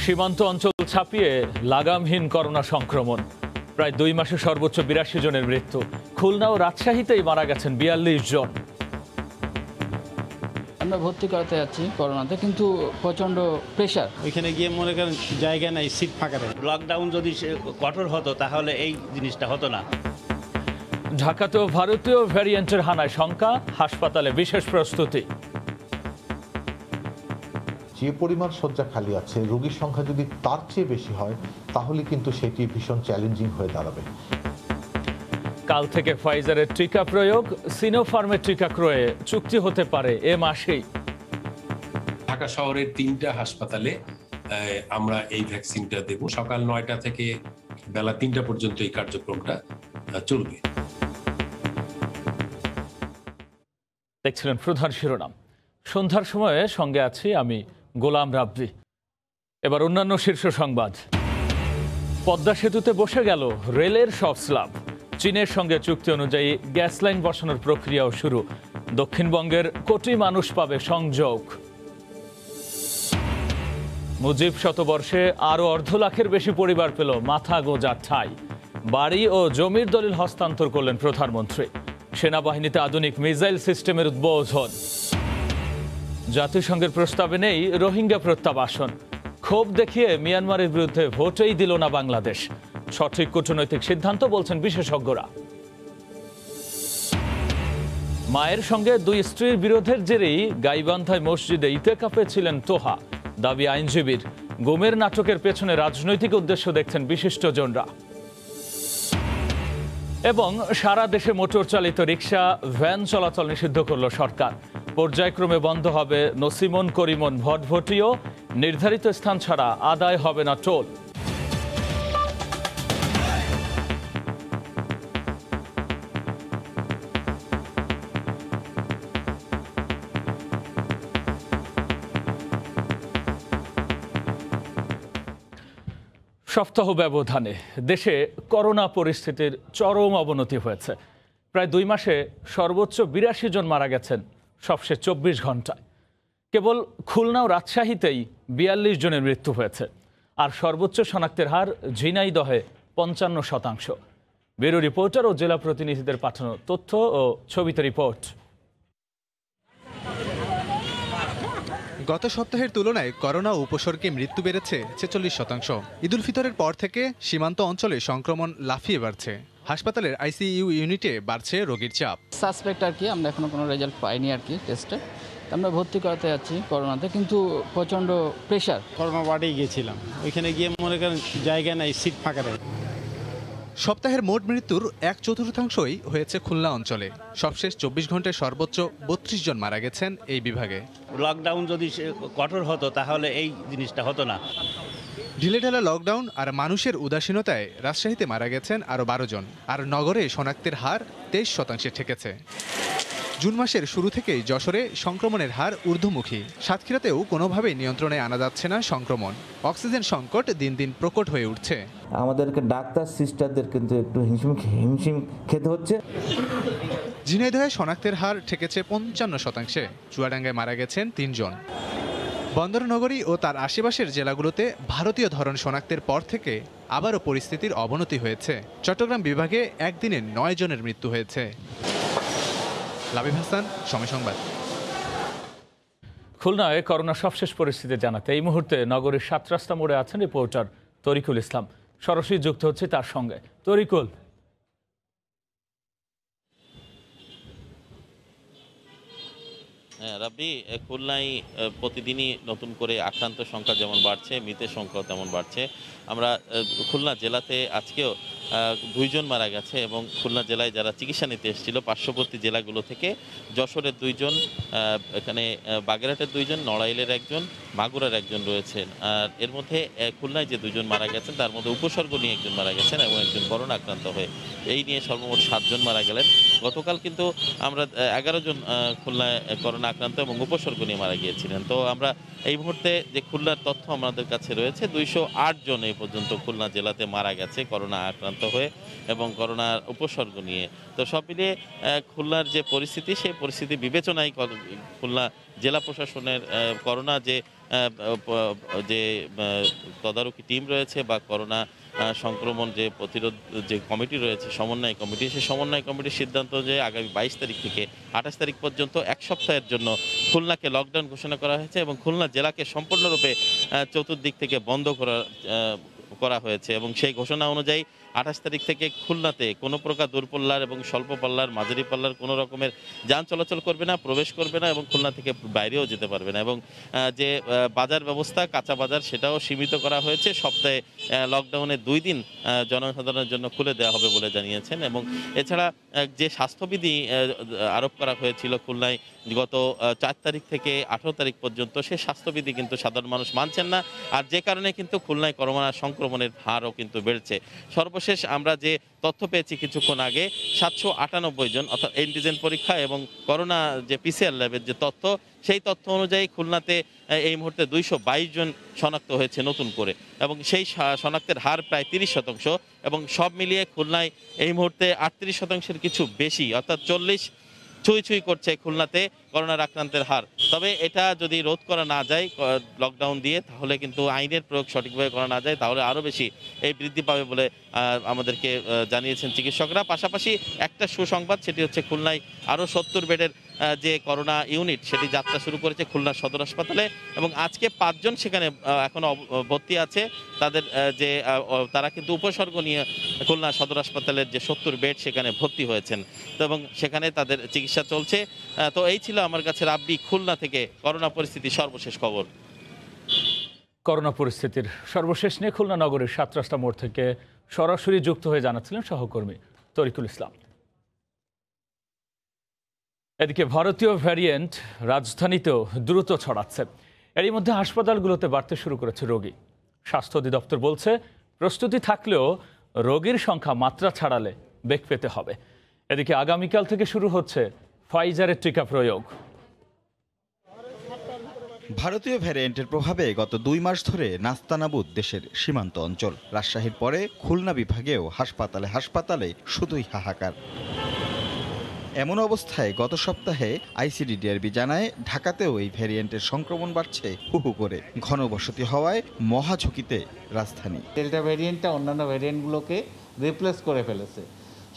সীমান্ত অঞ্চল ছাপিয়ে লাগামহীন করোনা সংক্রমণ। প্রায় 2 মাসে সর্বোচ্চ 82 জনের মৃত্যু। খুলনা ও রাজশাহীতেই মারা গেছেন 42 জন। আমরা ভর্তি করাতে যাচ্ছি করোনাতে, কিন্তু প্রচণ্ড প্রেশার। ওইখানে গিয়ে মনে করেন জায়গা নাই, সিট ফাঁকা নেই। লকডাউন যদি কঠোর হতো তাহলে এই জিনিসটা হতো না। ঢাকাতেও ভারতীয় ভ্যারিয়েন্টের হানায় শঙ্কা, হাসপাতালে বিশেষ প্রস্তুতি। যে পরিমাণ শয্যা খালি আছে, রোগীর সংখ্যা যদি তার চেয়ে বেশি হয় তাহলে কিন্তু সেটি ভীষণ চ্যালেঞ্জিং হয়ে দাঁড়াবে। কাল থেকে ফাইজারের টিকা প্রয়োগ, সিনোফার্মের টিকা ক্রয়ে চুক্তি হতে পারে এ মাসেই। ঢাকা শহরের 3টা হাসপাতালে আমরা এই ভ্যাকসিনটা দেব। সকাল 9টা থেকে বেলা 3টা পর্যন্ত এই কার্যক্রমটা চলবে। দেখছিলেন প্রধান শিরোনাম। সন্ধ্যার সময়ে সঙ্গে আছি আমি গোলাম রাব্বি। এবার অন্যান্য শীর্ষ সংবাদ। পদ্মা সেতুতে বসে গেল রেলের সব স্ল্যাব। চীনের সঙ্গে চুক্তি অনুযায়ী গ্যাস লাইন বসানোর প্রক্রিয়াও শুরু। দক্ষিণবঙ্গের কোটি মানুষ পাবে সংযোগ। মুজিব শতবর্ষে আরও 1.5 লাখের বেশি পরিবার পেল মাথা গোঁজার ঠাঁই। বাড়ি ও জমির দলিল হস্তান্তর করলেন প্রধানমন্ত্রী। সেনাবাহিনীতে আধুনিক মিসাইল সিস্টেমের উদ্বোধন। জাতিসংঘের প্রস্তাবে নেই রোহিঙ্গা প্রত্যাবাসন। ক্ষোভ দেখিয়ে মিয়ানমারের বিরুদ্ধে ভোটেই দিল না বাংলাদেশ। সঠিক কূটনৈতিক সিদ্ধান্ত বলছেন বিশেষজ্ঞরা। মায়ের সঙ্গে 2 স্ত্রীর বিরোধের জেরেই গাইবান্ধায় মসজিদে ইতেকাফে ছিলেন তোহা, দাবি আইনজীবীর। গুমের নাটকের পেছনে রাজনৈতিক উদ্দেশ্য দেখছেন বিশিষ্টজনরা। এবং সারা দেশে মোটর চালিত রিক্সা, ভ্যান চলাচল নিষিদ্ধ করল সরকার। পর্যায়ক্রমে বন্ধ হবে নসিমন, করিমন, ভটভটিও। নির্ধারিত স্থান ছাড়া আদায় হবে না টোল। সপ্তাহ ব্যবধানে দেশে করোনা পরিস্থিতির চরম অবনতি হয়েছে। প্রায় 2 মাসে সর্বোচ্চ 82 জন মারা গেছেন সবশেষ 24 ঘন্টায়। কেবল খুলনা ও রাজশাহীতেই 42 জনের মৃত্যু হয়েছে। আর সর্বোচ্চ শনাক্তের হার ঝিনাইদহে 55%। ব্যুরো রিপোর্টার ও জেলা প্রতিনিধিদের পাঠানো তথ্য ও ছবিতে রিপোর্ট। গত সপ্তাহের তুলনায় করোনা উপসর্গে মৃত্যু বেড়েছে 46%। ঈদুল ফিতরের পর থেকে সীমান্ত অঞ্চলে সংক্রমণ লাফিয়ে বাড়ছে। হাসপাতালের আইসিইউ ইউনিটে বাড়ছে রোগীর চাপ। সাসপেক্ট আর কি, আমরা এখনো কোনো রেজাল্ট পাইনি আর কি টেস্টে। আমরা ভর্তি করাতে যাচ্ছি করোনাতে, কিন্তু প্রচণ্ড প্রেশার। করোনা ওয়ার্ডেই গিয়েছিলাম, ওইখানে গিয়ে মনে করেন জায়গা নাই, সিট ফাঁকা নেই। সপ্তাহের মোট মৃত্যুর 1/4 হয়েছে খুলনা অঞ্চলে। সবশেষ 24 ঘন্টায় সর্বোচ্চ 32 জন মারা গেছেন এই বিভাগে। লকডাউন যদি কঠোর হতো তাহলে এই জিনিসটা হতো না। ঢিলেঢালা লকডাউন আর মানুষের উদাসীনতায় রাজশাহীতে মারা গেছেন আরও 12 জন। আর নগরে শনাক্তের হার 23% ঠেকেছে। জুন মাসের শুরু থেকেই যশোরে সংক্রমণের হার ঊর্ধ্বমুখী। সাতক্ষীরাতেও কোনোভাবেই নিয়ন্ত্রণে আনা যাচ্ছে না সংক্রমণ। অক্সিজেন সংকট দিন দিন প্রকট হয়ে উঠছে। আমাদেরকে ডাক্তার সিস্টারদের কিন্তু একটু হিমশিম খেতে হচ্ছে। ঝিনাইদহে শনাক্তের হার ঠেকেছে 55%। চুয়াডাঙ্গায় মারা গেছেন 3 জন। বন্দরনগরী ও তার আশেপাশের জেলাগুলোতে ভারতীয় ধরন শনাক্তের পর থেকে আবারও পরিস্থিতির অবনতি হয়েছে। চট্টগ্রাম বিভাগে একদিনে 9 জনের মৃত্যু হয়েছে। লাবিব হাসান, সময় সংবাদ। খুলনায় করোনা সবশেষ পরিস্থিতি জানাতে এই মুহূর্তে নগরীর 7 রাস্তা মোড়ে আছেন রিপোর্টার তরিকুল ইসলাম। সরাসরি যুক্ত হচ্ছে তার সঙ্গে। তরিকুল, হ্যাঁ রাব্বি, খুলনায় প্রতিদিনই নতুন করে আক্রান্ত সংখ্যা যেমন বাড়ছে, মৃতের সংখ্যাও তেমন বাড়ছে। আমরা খুলনা জেলাতে আজকেও 2 জন মারা গেছে এবং খুলনা জেলায় যারা চিকিৎসা নিতে এসেছিল পার্শ্ববর্তী জেলাগুলো থেকে যশোরের 2 জন, এখানে বাগেরহাটের 2 জন, নড়াইলের 1 জন, মাগুরার 1 জন রয়েছেন। আর এর মধ্যে খুলনায় যে 2 জন মারা গেছেন তার মধ্যে উপসর্গ নিয়ে 1 জন মারা গেছেন এবং 1 জন করোনা আক্রান্ত হয়ে। এই নিয়ে সর্বমোট 7 জন মারা গেলেন। গতকাল কিন্তু আমরা 11 জন খুলনায় করোনা আক্রান্ত এবং উপসর্গ নিয়ে মারা গিয়েছিলেন। তো আমরা এই মুহূর্তে যে খুলনার তথ্য আমাদের কাছে রয়েছে, 208 জন এই পর্যন্ত খুলনা জেলাতে মারা গেছে করোনা আক্রান্ত হয়ে এবং করোনার উপসর্গ নিয়ে। তো সব মিলিয়ে খুলনার যে পরিস্থিতি, সেই পরিস্থিতি বিবেচনায় খুলনা জেলা প্রশাসনের করোনা যে যে তদারকি টিম রয়েছে বা করোনা সংক্রমণ যে প্রতিরোধ যে কমিটি রয়েছে, সমন্বয় কমিটি, সেই সমন্বয় কমিটির সিদ্ধান্ত যে আগামী 22 তারিখ থেকে 28 তারিখ পর্যন্ত এক সপ্তাহের জন্য খুলনাকে লকডাউন ঘোষণা করা হয়েছে এবং খুলনা জেলাকে সম্পূর্ণরূপে চতুর্দিক থেকে বন্ধ করা হয়েছে। এবং সেই ঘোষণা অনুযায়ী 28 তারিখ থেকে খুলনাতে কোনো প্রকার দূরপাল্লার এবং স্বল্প পাল্লার, মাঝারি পাল্লার কোনো রকমের যান চলাচল করবে না, প্রবেশ করবে না এবং খুলনা থেকে বাইরেও যেতে পারবে না। এবং যে বাজার ব্যবস্থা, কাঁচা বাজার, সেটাও সীমিত করা হয়েছে। সপ্তাহে লকডাউনে 2 দিন জনসাধারণের জন্য খুলে দেওয়া হবে বলে জানিয়েছেন। এবং এছাড়া যে স্বাস্থ্যবিধি আরোপ করা হয়েছিল খুলনায় গত 4 তারিখ থেকে 18 তারিখ পর্যন্ত, সেই স্বাস্থ্যবিধি কিন্তু সাধারণ মানুষ মানছেন না, আর যে কারণে কিন্তু খুলনায় করোনা সংক্রমণের হারও কিন্তু বেড়েছে। সর্বশেষ আমরা যে তথ্য পেয়েছি কিছুক্ষণ আগে, 798 জন অর্থাৎ অ্যান্টিজেন পরীক্ষা এবং করোনা যে পিসিআর ল্যাবের যে তথ্য, সেই তথ্য অনুযায়ী খুলনাতে এই মুহূর্তে 222 জন শনাক্ত হয়েছে নতুন করে এবং সেই শনাক্তের হার প্রায় 30% এবং সব মিলিয়ে খুলনায় এই মুহূর্তে 38%-এর কিছু বেশি অর্থাৎ 40 ছুঁই করছে খুলনাতে করোনার আক্রান্তের হার। তবে এটা যদি রোধ করা না যায় লকডাউন দিয়ে, তাহলে কিন্তু আইনের প্রয়োগ সঠিকভাবে করা না যায়, তাহলে আরও বেশি এই বৃদ্ধি পাবে বলে আমাদেরকে জানিয়েছেন চিকিৎসকরা। পাশাপাশি একটা সুসংবাদ, সেটি হচ্ছে খুলনায় আরও 70 বেডের যে করোনা ইউনিট, সেটি যাত্রা শুরু করেছে খুলনা সদর হাসপাতালে এবং আজকে 5 জন সেখানে এখনো ভর্তি আছে। তাদের যে তারা কিন্তু উপসর্গ নিয়ে খুলনা সদর হাসপাতালের যে 70 বেড সেখানে ভর্তি হয়েছেন, তো এবং সেখানে তাদের চিকিৎসা চলছে। তো এই ছিল আমার কাছে রাব্বি খুলনা থেকে করোনা পরিস্থিতির সর্বশেষ খবর। করোনা পরিস্থিতির সর্বশেষ নিয়ে খুলনা নগরীর 7 রাস্তা মোড় থেকে সরাসরি যুক্ত হয়ে জানাচ্ছিলেন সহকর্মী তরিকুল ইসলাম। এদিকে ভারতীয় ভ্যারিয়েন্ট রাজধানীতেও দ্রুত ছড়াচ্ছে। এরই মধ্যে হাসপাতালগুলোতে বাড়তে শুরু করেছে রোগী। স্বাস্থ্য অধিদপ্তর বলছে, প্রস্তুতি থাকলেও রোগীর সংখ্যা মাত্রা ছাড়ালে বেগ পেতে হবে। এদিকে আগামীকাল থেকে শুরু হচ্ছে ফাইজারের টিকা প্রয়োগ। ভারতীয় ভ্যারিয়েন্টের প্রভাবে গত 2 মাস ধরে নাস্তানাবুদ দেশের সীমান্ত অঞ্চল। রাজশাহীর পরে খুলনা বিভাগেও হাসপাতালে হাসপাতালে শুধুই হাহাকার। এমন অবস্থায় গত সপ্তাহে আইসিডিডিআরবি জানায়, ঢাকাতেও এই ভ্যারিয়েন্টের সংক্রমণ বাড়ছে হুহু করে। ঘনবসতি হওয়ায় মহা ঝুঁকিতে রাজধানী। ডেল্টা ভ্যারিয়েন্টটা অন্যান্য ভ্যারিয়েন্টগুলোকে রিপ্লেস করে ফেলেছে,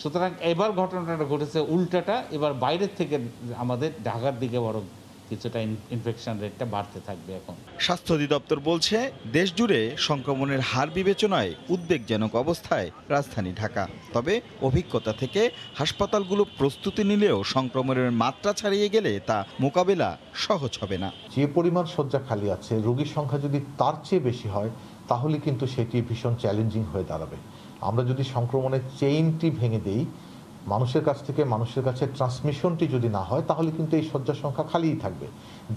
সুতরাং এবার ঘটনাটা ঘটেছে উল্টাটা। এবার বাইরের থেকে আমাদের ঢাকার দিকে বরং কিছুটা ইনফেকশন রেটটা বাড়তে থাকবে। এখন স্বাস্থ্য অধিদপ্তর বলছে, দেশ জুড়ে সংক্রমণের হার বিবেচনায় উদ্বেগজনক অবস্থায় রাজধানী ঢাকা। তবে অভিজ্ঞতা থেকে হাসপাতালগুলো প্রস্তুতি নিলেও সংক্রমণের মাত্রা ছাড়িয়ে গেলে তা মোকাবেলা সহজ হবে না। যে পরিমাণ শয্যা খালি আছে, রোগীর সংখ্যা যদি তার চেয়ে বেশি হয়, তাহলে কিন্তু সেটি ভীষণ চ্যালেঞ্জিং হয়ে দাঁড়াবে। আমরা যদি সংক্রমণের চেইনটি ভেঙে দেই, মানুষের কাছ থেকে মানুষের কাছে ট্রান্সমিশনটি যদি না হয়, তাহলে কিন্তু এই শয্যার সংখ্যা খালিই থাকবে,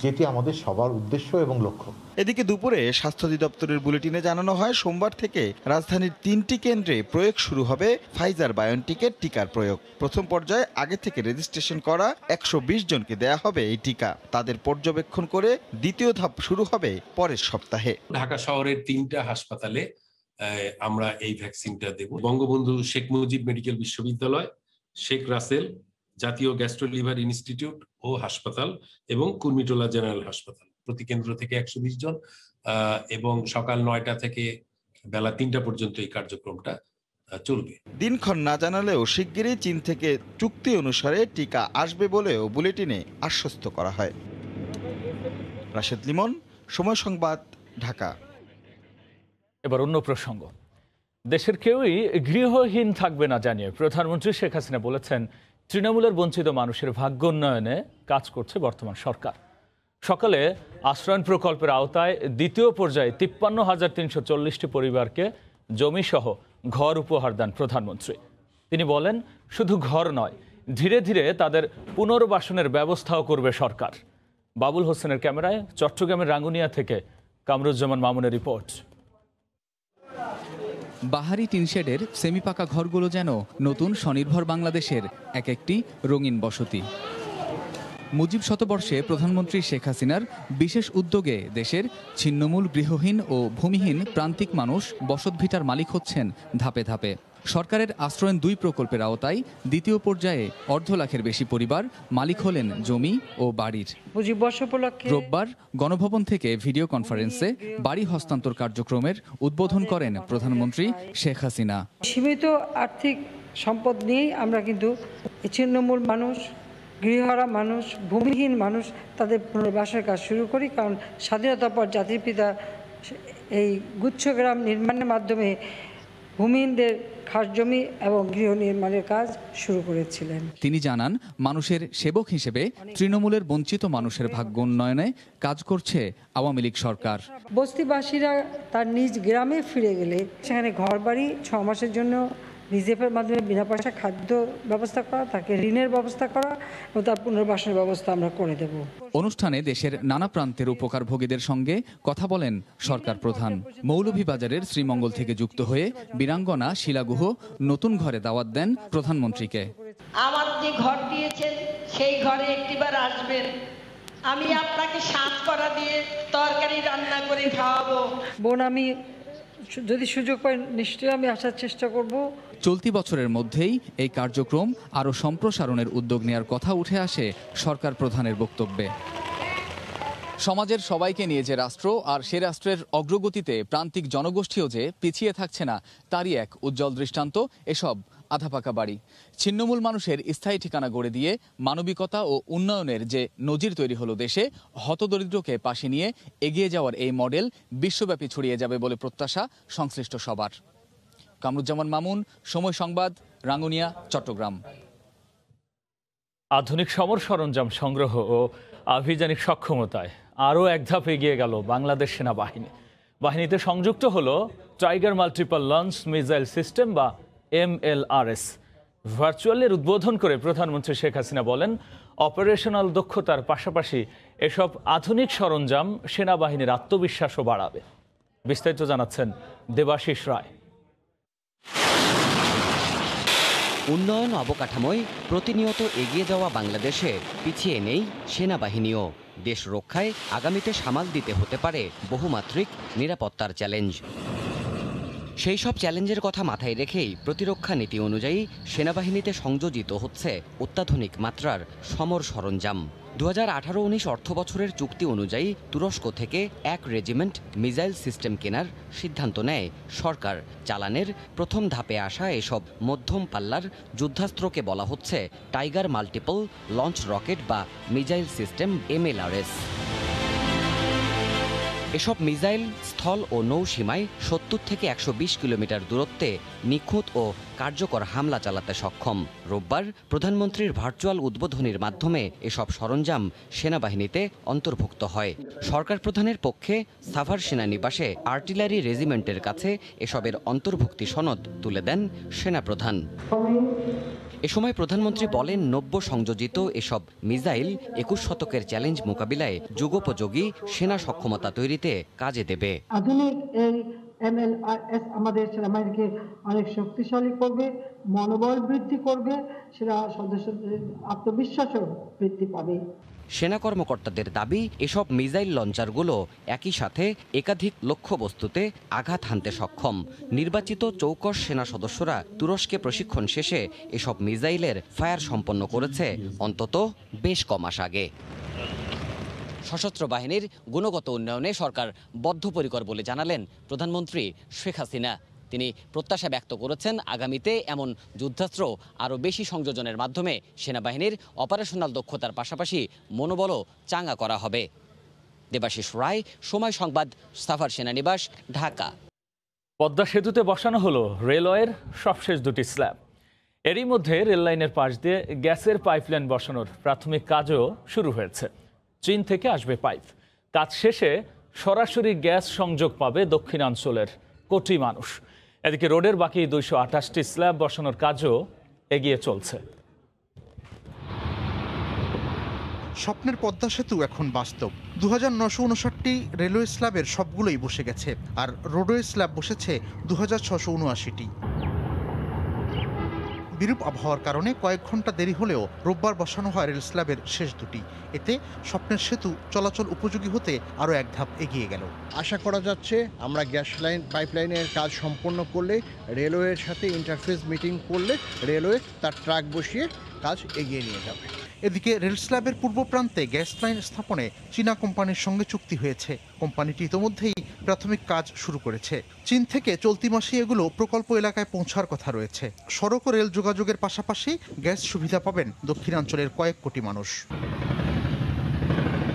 যেটি আমাদের সবার উদ্দেশ্য এবং লক্ষ্য। এদিকে দুপুরে স্বাস্থ্য অধিদপ্তরের বুলেটিনে জানানো হয়, সোমবার থেকে রাজধানীর 3টি কেন্দ্রে প্রয়োগ শুরু হবে ফাইজার বায়োনটেকের টিকার প্রয়োগ। প্রথম পর্যায়ে আগে থেকে রেজিস্ট্রেশন করা 120 জনকে দেয়া হবে এই টিকা। তাদের পর্যবেক্ষণ করে দ্বিতীয় ধাপ শুরু হবে পরের সপ্তাহে। ঢাকা শহরের 3টা হাসপাতালে আমরা এই ভ্যাকসিনটা দেব। বঙ্গবন্ধু শেখ মুজিব মেডিকেল বিশ্ববিদ্যালয়, শেখ রাসেল জাতীয় গ্যাস্ট্রো লিভার ইনস্টিটিউট ও হাসপাতাল এবং কুর্মিটোলা জেনারেল হাসপাতাল, প্রতি কেন্দ্র থেকে 120 জন এবং সকাল 9টা থেকে বেলা 3টা পর্যন্ত এই কার্যক্রমটা চলবে। দিনক্ষণ না জানালেও শিগগিরই চীন থেকে চুক্তি অনুসারে টিকা আসবে বলেও বুলেটিনে আশ্বস্ত করা হয়। রাশেদ লিমন, সময় সংবাদ, ঢাকা। এবার অন্য প্রসঙ্গ। দেশের কেউই গৃহহীন থাকবে না জানিয়ে প্রধানমন্ত্রী শেখ হাসিনা বলেছেন, তৃণমূলের বঞ্চিত মানুষের ভাগ্য উন্নয়নে কাজ করছে বর্তমান সরকার। সকালে আশ্রয়ণ প্রকল্পের আওতায় দ্বিতীয় পর্যায়ে 53,340টি পরিবারকে জমিসহ ঘর উপহার দেন প্রধানমন্ত্রী। তিনি বলেন, শুধু ঘর নয়, ধীরে ধীরে তাদের পুনর্বাসনের ব্যবস্থাও করবে সরকার। বাবুল হোসেনের ক্যামেরায় চট্টগ্রামের রাঙ্গুনিয়া থেকে কামরুজ্জামান মামুনের রিপোর্ট। বাহারি টিনশেডের সেমিপাকা ঘরগুলো যেন নতুন স্বনির্ভর বাংলাদেশের একটি রঙিন বসতি। মুজিব শতবর্ষে প্রধানমন্ত্রী শেখ হাসিনার বিশেষ উদ্যোগে দেশের ছিন্নমূল গৃহহীন ও ভূমিহীন প্রান্তিক মানুষ বসতভিটার মালিক হচ্ছেন ধাপে ধাপে। সরকারের আশ্রয়ণ 2 প্রকল্পের আওতায় দ্বিতীয় পর্যায়ে 1.5 লাখের বেশি পরিবার মালিক হলেন জমি ও বাড়ির। রোববার গণভবন থেকে ভিডিও কনফারেন্সে বাড়ি হস্তান্তর কার্যক্রমের উদ্বোধন করেন প্রধানমন্ত্রী শেখ হাসিনা। সীমিত আর্থিক সম্পদ নিয়েই আমরা কিন্তু ছিন্নমূল মানুষ, গৃহহারা মানুষ, ভূমিহীন মানুষ তাদের পুনর্বাসনের কাজ শুরু করি। কারণ স্বাধীনতার পর জাতির পিতা এই গুচ্ছগ্রাম নির্মাণের মাধ্যমে ভূমিহীনদের খাস জমি এবং গৃহ নির্মাণের কাজ শুরু করেছিলেন। তিনি জানান, মানুষের সেবক হিসেবে তৃণমূলের বঞ্চিত মানুষের ভাগ্য উন্নয়নে কাজ করছে আওয়ামী লীগ সরকার। বস্তিবাসীরা তার নিজ গ্রামে ফিরে গেলে সেখানে ঘরবাড়ি 6 মাসের জন্য রিজেফের মাধ্যমে বিনা পয়সা খাদ্য ব্যবস্থা করা, তাকে ঋণের ব্যবস্থা করা এবং তার পুনর্বাসনের ব্যবস্থা আমরা করে দেব। অনুষ্ঠানে দেশের নানা প্রান্তের উপকারভোগীদের সঙ্গে কথা বলেন সরকার প্রধান। মৌলভীবাজারের শ্রীমঙ্গল থেকে যুক্ত হয়ে বীরাঙ্গনা শিলা গুহ নতুন ঘরে দাওয়াত দেন প্রধানমন্ত্রীকে। আমার যে ঘর দিয়েছেন সেই ঘরে একটিবার আসবেন, আমি আপনাকে সাজ করা দিয়ে তরকারি রান্না করে খাওয়াবো। বোন, আমি যদি সুযোগ পাই নিশ্চয়ই আমি আসার চেষ্টা করব। চলতি বছরের মধ্যেই এই কার্যক্রম আরও সম্প্রসারণের উদ্যোগ নেওয়ার কথা উঠে আসে সরকার প্রধানের বক্তব্যে। সমাজের সবাইকে নিয়ে যে রাষ্ট্র, আর সে রাষ্ট্রের অগ্রগতিতে প্রান্তিক জনগোষ্ঠীও যে পিছিয়ে থাকছে না, তারই এক উজ্জ্বল দৃষ্টান্ত এসব আধাপাকা বাড়ি। ছিন্নমূল মানুষের স্থায়ী ঠিকানা গড়ে দিয়ে মানবিকতা ও উন্নয়নের যে নজির তৈরি হলো দেশে, হতদরিদ্রকে পাশে নিয়ে এগিয়ে যাওয়ার এই মডেল বিশ্বব্যাপী ছড়িয়ে যাবে বলে প্রত্যাশা সংশ্লিষ্ট সবার। কামরুজ্জামান মামুন, সময় সংবাদ, রাঙ্গুনিয়া, চট্টগ্রাম। আধুনিক সমর সরঞ্জাম সংগ্রহ ও আভিযানিক সক্ষমতায় আরও এক ধাপ এগিয়ে গেল বাংলাদেশ সেনাবাহিনী। বাহিনীতে সংযুক্ত হলো tiger multiple launch missile system বা MLRS। ভার্চুয়ালের উদ্বোধন করে প্রধানমন্ত্রী শেখ হাসিনা বলেন, অপারেশনাল দক্ষতার পাশাপাশি এসব আধুনিক সরঞ্জাম সেনাবাহিনীর আত্মবিশ্বাসও বাড়াবে। বিস্তারিত জানাচ্ছেন দেবাশিস রায়। উন্নয়ন অবকাঠামোয় প্রতিনিয়ত এগিয়ে যাওয়া বাংলাদেশে পিছিয়ে নেই সেনাবাহিনীও। দেশ রক্ষায় আগামীতে সামাল দিতে হতে পারে বহুমাত্রিক নিরাপত্তার চ্যালেঞ্জ। সেই সব চ্যালেঞ্জের কথা মাথায় রেখেই প্রতিরক্ষা নীতি অনুযায়ী সেনাবাহিনীতে সংযোজিত হচ্ছে অত্যাধুনিক মাত্রার সমর সরঞ্জাম। 2018-19 অর্থ বছরের চুক্তি অনুযায়ী তুরস্ক থেকে 1 রেজিমেন্ট মিসাইল সিস্টেম কেনার সিদ্ধান্ত নেয় সরকার। চালানের প্রথম ধাপে আসা এসব মধ্যম পাল্লার যুদ্ধাস্ত্রকে বলা হচ্ছে টাইগার মাল্টিপল লঞ্চ রকেট বা মিসাইল সিস্টেম MLRS। এসব মিসাইল স্থল ও নৌ সীমায় 70 থেকে 120 কিলোমিটার দূরত্বে নিখুঁত ও কার্যকর হামলা চালাতে সক্ষম। রোববার প্রধানমন্ত্রীর ভার্চুয়াল উদ্বোধনের মাধ্যমে এসব সরঞ্জাম সেনাবাহিনীতে অন্তর্ভুক্ত হয়। সরকার প্রধানের পক্ষে সাভার সেনানিবাসে আর্টিলারি রেজিমেন্টের কাছে এসবের অন্তর্ভুক্তি সনদ তুলে দেন সেনাপ্রধান। এ সময় প্রধানমন্ত্রী বলেন, নব্য সংযোজিত এসব মিসাইল 21 শতকের চ্যালেঞ্জ মোকাবিলায় যুগোপযোগী সেনা সক্ষমতা তৈরিতে কাজে দেবে। আধুনিক এই MLRS আমাদের সেনাবাহিনীকে অনেক শক্তিশালী করবে, মনোবল বৃদ্ধি করবে, সেনা সদস্যদের আত্মবিশ্বাসও বৃদ্ধি পাবে। সেনা কর্মকর্তাদের দাবি, এসব মিসাইল লঞ্চারগুলো একই সাথে একাধিক লক্ষ্যবস্তুতে আঘাত হানতে সক্ষম। নির্বাচিত চৌকস সেনা সদস্যরা তুরস্কে প্রশিক্ষণ শেষে এসব মিসাইলের ফায়ার সম্পন্ন করেছে অন্তত বেশ কম মাস আগে। সশস্ত্র বাহিনীর গুণগত উন্নয়নে সরকার বদ্ধপরিকর বলে জানালেন প্রধানমন্ত্রী শেখ হাসিনা। তিনি প্রত্যাশা ব্যক্ত করেছেন, আগামীতে এমন যুদ্ধাস্ত্র আরও বেশি সংযোজনের মাধ্যমে সেনাবাহিনীর অপারেশনাল দক্ষতার পাশাপাশি মনোবলও চাঙ্গা করা হবে। দেবাশিস রায়, সময় সংবাদ, সাভার সেনানিবাস, ঢাকা। পদ্মা সেতুতে বসানো হলো রেলওয়ের সবশেষ 2টি স্ল্যাব। এরই মধ্যে রেললাইনের পাশ দিয়ে গ্যাসের পাইপলাইন বসানোর প্রাথমিক কাজও শুরু হয়েছে। চীন থেকে আসবে পাইপ। কাজ শেষে সরাসরি গ্যাস সংযোগ পাবে দক্ষিণাঞ্চলের কোটি মানুষ। এদিকে রোডের বাকি 228টি স্ল্যাব বসানোর কাজও এগিয়ে চলছে। স্বপ্নের পদ্মা সেতু এখন বাস্তব। 2959টি রেলওয়ে স্ল্যাবের সবগুলোই বসে গেছে, আর রোডওয়ে স্ল্যাব বসেছে 2679টি। বিরূপ আবহাওয়ার কারণে কয়েক ঘন্টা দেরি হলেও রোববার বসানো হয় রেল স্ল্যাবের শেষ দুটি। এতে স্বপ্নের সেতু চলাচল উপযোগী হতে আরও এক ধাপ এগিয়ে গেল। আশা করা যাচ্ছে আমরা গ্যাস লাইন পাইপলাইনের কাজ সম্পন্ন করলে, রেলওয়ের সাথে ইন্টারফেস মিটিং করলে রেলওয়ে তার ট্রাক বসিয়ে কাজ এগিয়ে নিয়ে যাবে। এদিকে রেল স্ল্যাবের পূর্ব প্রান্তে গ্যাস লাইন স্থাপনে চীনা কোম্পানির সঙ্গে চুক্তি হয়েছে। কোম্পানিটি ইতোমধ্যেই প্রাথমিক কাজ শুরু করেছে। চীন থেকে চলতি মাসে এগুলো প্রকল্প এলাকায় পৌঁছার কথা রয়েছে। সড়ক ও রেল যোগাযোগের পাশাপাশি গ্যাস সুবিধা পাবেন দক্ষিণাঞ্চলের কয়েক কোটি মানুষ।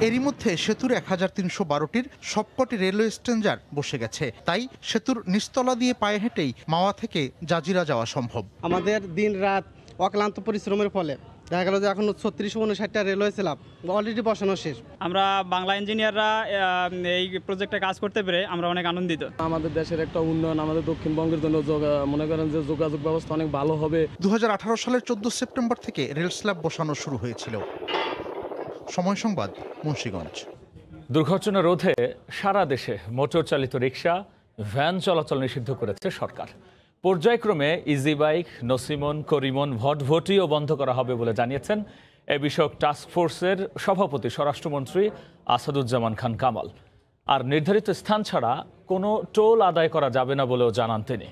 এরই মধ্যে সেতুর 1312টির সবকটি রেলওয়ে স্ট্যান্ডার বসে গেছে। তাই সেতুর নিচতলা দিয়ে পায়ে হেঁটেই মাওয়া থেকে জাজিরা যাওয়া সম্ভব। আমাদের দিন রাত অক্লান্ত পরিশ্রমের ফলে দেখা গেল যে এখন 36-59টা রেলওয়ে স্ল্যাব অলরেডি বসানো শেষ। আমরা বাংলা ইঞ্জিনিয়াররা এই প্রজেক্টে কাজ করতে পেরে আমরা অনেক আনন্দিত। আমাদের দেশের একটা উন্নয়ন, আমাদের দক্ষিণবঙ্গের জন্য মনে করেন যে যোগাযোগ ব্যবস্থা অনেক ভালো হবে। 2018 সালের 14 সেপ্টেম্বর থেকে রেল স্ল্যাব বসানো শুরু হয়েছিল। সময় সংবাদ, মুন্সিগঞ্জ। দুর্ঘটনা রোধে সারা দেশে মোটর চালিত রিক্সা, ভ্যান চলাচল নিষিদ্ধ করেছে সরকার। পর্যায়ক্রমে ইজি বাইক, নসিমন, করিমন, ভটভটিও বন্ধ করা হবে বলে জানিয়েছেন এ বিষয়ক টাস্কফোর্সের সভাপতি স্বরাষ্ট্রমন্ত্রী আসাদুজ্জামান খান কামাল। আর নির্ধারিত স্থান ছাড়া কোনো টোল আদায় করা যাবে না বলেও জানান তিনি।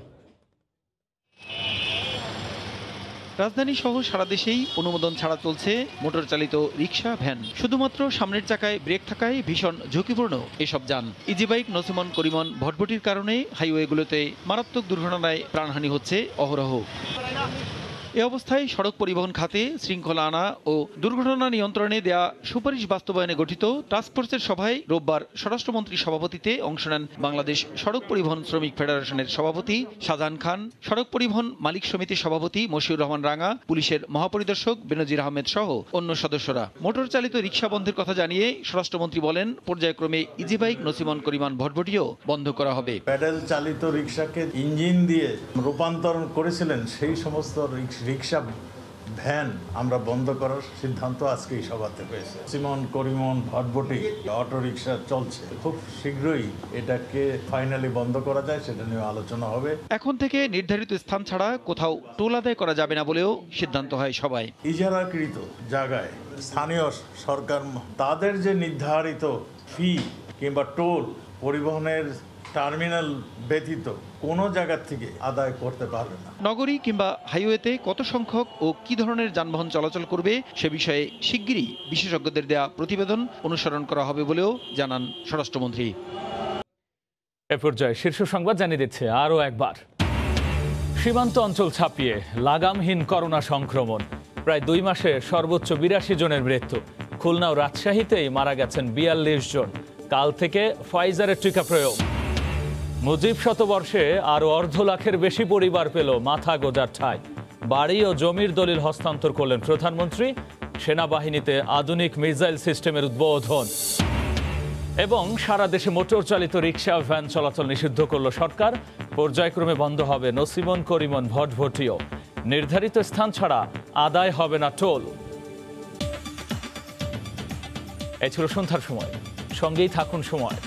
রাজধানী সহ সারা দেশেই অনুমোদন ছাড়া চলছে মোটর চালিত রিক্সা, ভ্যান। শুধুমাত্র সামনের চাকায় ব্রেক থাকায় ভীষণ ঝুঁকিপূর্ণ এসব যান। ইজি বাইক, নসিমন, করিমন, ভটভটির কারণে হাইওয়েগুলোতে মারাত্মক দুর্ঘটনায় প্রাণহানি হচ্ছে অহরহ। এ অবস্থায় সড়ক পরিবহন খাতে শৃঙ্খলা আনা ও দুর্ঘটনা নিয়ন্ত্রণে দেয়া সুপারিশ বাস্তবায়নে গঠিত টাস্কফোর্সের সভায় রোববার স্বরাষ্ট্রমন্ত্রীর সভাপতিত্বে অংশ নেন বাংলাদেশ সড়ক পরিবহন শ্রমিক ফেডারেশনের সভাপতি শাহজাহান খান, সড়ক পরিবহন মালিক সমিতির সভাপতি মশিউর রহমান রাঙা, পুলিশের মহাপরিদর্শক বেনজির আহমেদ সহ অন্য সদস্যরা। মোটর চালিত রিক্সা বন্ধের কথা জানিয়ে স্বরাষ্ট্রমন্ত্রী বলেন, পর্যায়ক্রমে ইজি বাইক, নসিমন, করিমন, ভটভটিও বন্ধ করা হবে। প্যাডেল চালিত রিক্সাকে ইঞ্জিন দিয়ে রূপান্তরণ করেছিলেন সেই সমস্ত রিক্সা, ভ্যান আমরা বন্ধ করার সিদ্ধান্ত আজকে এই সভাতে হয়েছে। সিমন, করিমন, ভটভটি, অটো রিক্সা চলছে। খুব শীঘ্রই এটাকে ফাইনালি বন্ধ করা যায় সেটা নিয়ে আলোচনা হবে। এখন থেকে নির্ধারিত স্থান ছাড়া কোথাও টোল আদায় করা যাবে না বলেও সিদ্ধান্ত হয় সবাই। ইজারাকৃত জায়গায় স্থানীয় সরকার তাদের যে নির্ধারিত ফি কিংবা টোল পরিবহনের টার্মিনাল ব্যতীত কোনো জায়গা থেকে আদায় করতে পারবে না। নগরী কিংবা হাইওয়েতে কত সংখ্যক ও কি ধরনের যানবাহন চলাচল করবে সে বিষয়ে শিগগিরই বিশেষজ্ঞদের দেয়া প্রতিবেদন অনুসরণ করা হবে বলেও জানান স্বরাষ্ট্রমন্ত্রী। এ পর্যায়ে শীর্ষ সংবাদ জানিয়ে দিচ্ছে আরও একবার। সীমান্ত অঞ্চল ছাপিয়ে লাগামহীন করোনা সংক্রমণ। প্রায় 2 মাসে সর্বোচ্চ 82 জনের মৃত্যু। খুলনা ও রাজশাহীতেই মারা গেছেন 42 জন। কাল থেকে ফাইজারের টিকা প্রয়োগ। মুজিব শতবর্ষে আরও 1.5 লাখের বেশি পরিবার পেল মাথা গোজার ঠাঁই। বাড়ি ও জমির দলিল হস্তান্তর করলেন প্রধানমন্ত্রী। সেনাবাহিনীতে আধুনিক মিসাইল সিস্টেমের উদ্বোধন। এবং সারা দেশে মোটর চালিত রিক্সা, ভ্যান চলাচল নিষিদ্ধ করল সরকার। পর্যায়ক্রমে বন্ধ হবে নসিমন, করিমন, ভটভটিও। নির্ধারিত স্থান ছাড়া আদায় হবে না টোল। এই ছিল সন্ধ্যার সময়। সঙ্গেই থাকুন সময়।